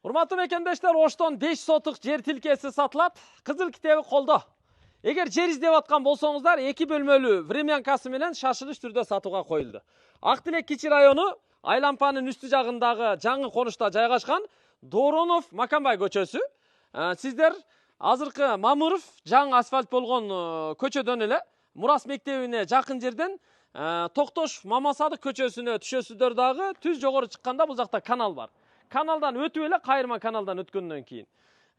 Урматтуу мекендештер, Оштон 5 сотық жер тилкесі сатылат. Кызыл китеби колдо. Эгер жер издеп аткан болсоңуздар, 2 бөлмөлүү времянкасы менен шашылыш түрдө сатууга коюлду. Ак Тилек Кичи району Айлампанын үстү жагындагы жаңы конушта жайгашкан Доронов Маканбай көчөсү. Сиздер азыркы Мамыров жаңы асфальт болгон көчөдөн эле Мурас мектебине жакын жерден Токтошов Мамасадык көчөсүнө түшөсүздөр дагы. Түз жогору чыкканда бул жакта канал бар. Каналдан өтүп эле кайырма каналдан өткөндөн кийин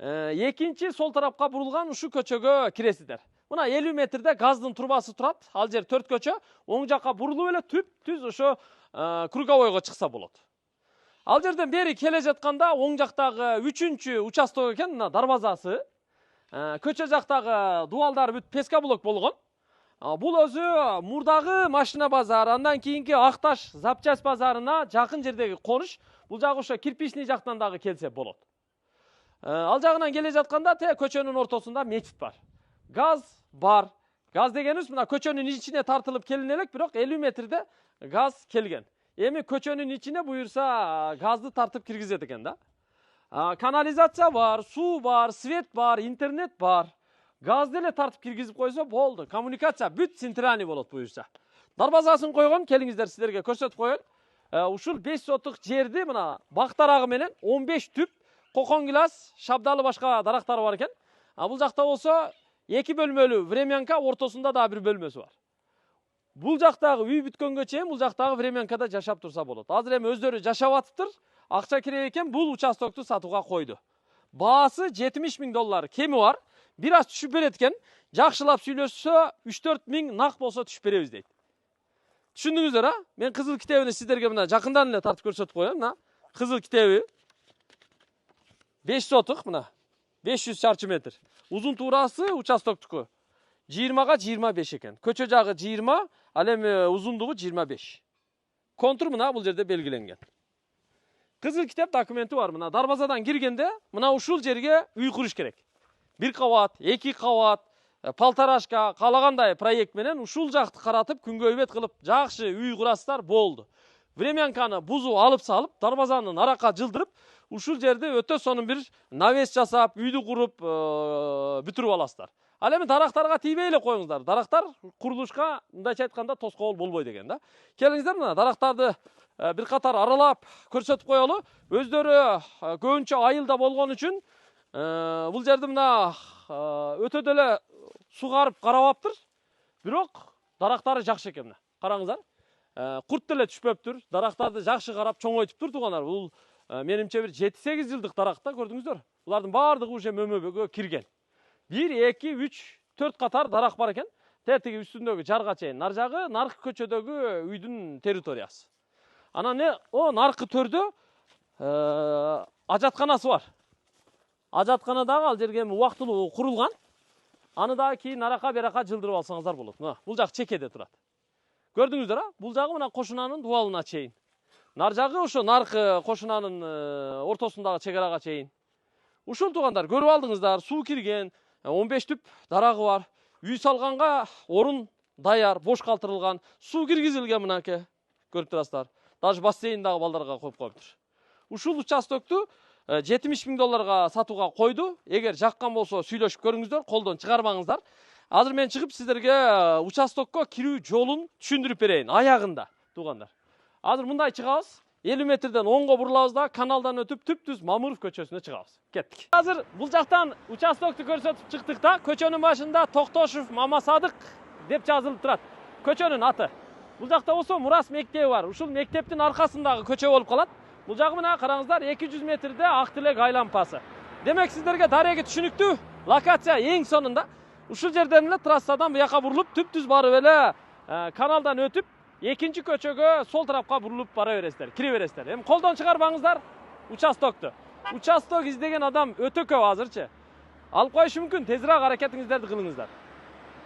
экинчи сол тарапка бурулган ушу көчөгө киресиздер. Мына 50 метрде газдын турбасы турат. Ал жер 4 көчө. Оң жакка бурулуп эле түз ошо круговойго чыкса болот. Ал жерден бери келе жатканда оң жактагы 3-чү участок экен, мына дарбазасы. Көчө жактагы дубалдар бүт пескоблок болгон. Бул өзү мурдагы машина базары, андан кийинки Акташ запчасть базарына жакын жердеги конуш. Бул жагы ошо кирпичный жактан дагы келсе болот. Ал жагынан келе жатканда көчөнүн ортосунда мечит бар. Газ бар. Газ дегенибиз мына көчөнүн ичине тартылып келине элек, бирок 50 метрде газ келген. Эми көчөнүн ичине буюрса газды тартып киргизет экен да. Канализация бар, суу бар, свет бар, интернет бар. Газды эле тартып киргизип койсо болду. Коммуникация бүт синтирани болот буюрса. Дарбазасын койгон, келиңиздер сиздерге көрсөтүп коёюн. Ушул 5 сотық жерди мына бактарагы менен 15 түп кокон гилас, шабдалы башка дарактары бар экен. Бул жакта болсо 2 бөлмөлүү времянка, ортосунда да бир бөлмөсү бар. Бул жактагы үй бүткөнгө чейин бул жактагы времянкада жашап турса болот. Азыр эми өздөрү жашап атыптыр. Акча керек экен, бул участокту сатууга койду. Баасы $70.000 кеми бар. Бир аз түшүп берет экен. Жакшылап сүйлөшсө 3-4 миң нак болсо түшүп беребиз дейт. Түшүндүңүздөр, Мен кызыл китебини сиздерге мына жакындан эле тартып көрсөтүп коём. Мына кызыл китеби 5 сотық, мына 500 шарчы метр. Узун туурасы участоктуку 20-га 25 экен. Көчө жагы 20, ал эми узундугу 25. Контур мына бул жерде белгиленген. Кызыл китеп документи бар. Мына дарбазадан киргенде мына ушул жерге үй куруш керек. 1 кабат, 2 кабат, палтарашка, каалагандай проект менен ушул жакты каратып, күнгө өбөт кылып жакшы үй курасыздар болду. Времянканы бузуп алып салып, дарбазанын арака жылдырып, ушул жерде өтө сонун бир навес жасап, үйдү куруп, бүтүрүп аласыздар. Ал эми дарактарга тийбей эле коюңуздар. Дарактар курулушка, мындайча айтканда, тоскоол болбойт экен да. Келиңиздер, мына дарактарды бир катар аралап көрсөтүп коелу. Өздөрү көбүнчө айылда болгон үчүн бул жерди мына өтө деле сугарып карабаптыр. Бирок дарактары жакшы экен мына. Караңыздар. Курт деле түшпөптүр. Дарактарды жакшы карап чоңойтуптур тугандар. Бул менимче бир 7-8 жылдык дарак да, көрдүңүздөр. Булардын баардыгы уже мөмөбөгө кирген. 1, 2, 3, 4 катар дарак бар экен. Тетиги үстүндөгү жарга чейин. Нар жагы наркы көчөдөгү үйдүн территориясы. Анан наркы төрдө ажатканасы бар. Ажаткана дагы ал жерге убактылуу курулган. Аны дагы кийин арака берака жылдырып алсаңыздар болот. Мына бул жак чекеде турат. Көрдүңүздөр, Бул жагы мына кошунанын дубалына чейин. Нар жагы ошо наркы кошунанын ортосундагы чегарага чейин. Ушул тугандар көрүп алдыңыздар, суу кирген, 15 түп дарагы бар. Үй салганга орун даяр, бош калтырылган, суу киргизилген мынакей. Көрүп турасыздар. Даже бассейн дагы балдарга коюп коюптур. Ушул участокту $70.000 сатууга койду. Эгер жаккан болсо сүйлөшүп көрүңүздөр, колдон чыгарбаңыздар. Азыр мен чыгып сиздерге участокко кирүү жолун түшүндүрүп берейин, аягында, тугандар. Азыр мындай чыгабыз. 50 метрден оңго бурулабыз да каналдан өтүп түп-түз Мамыров көчөсүнө чыгабыз. Кеттик. Азыр бул жактан участокту көрсөтүп чыктык да, көчөнүн башында Токтошов Мамасадык деп жазылып турат. Көчөнүн аты. Бул жакта болсо Мурас мектеби бар. Ушул мектептин аркасындагы көчө болуп калат. Бул жагы мына караңыздар, 200 метрде Ак Тилек айлампасы. Демек сиздерге дареги түшүнүктүү. Локация эң сонунда. Ушул жерден эле трассадан буяка бурулуп, түп-түз барып эле каналдан өтүп, экинчи көчөгө сол тарапка бурулуп бара бересиздер, кире бересиздер. Эми колдон чыгарбаңыздар участокту. Участок издеген адам өтө көп азырчы. Алып коюшу мүмкүн, тезирээк аракетиңиздерди кылыңыздар.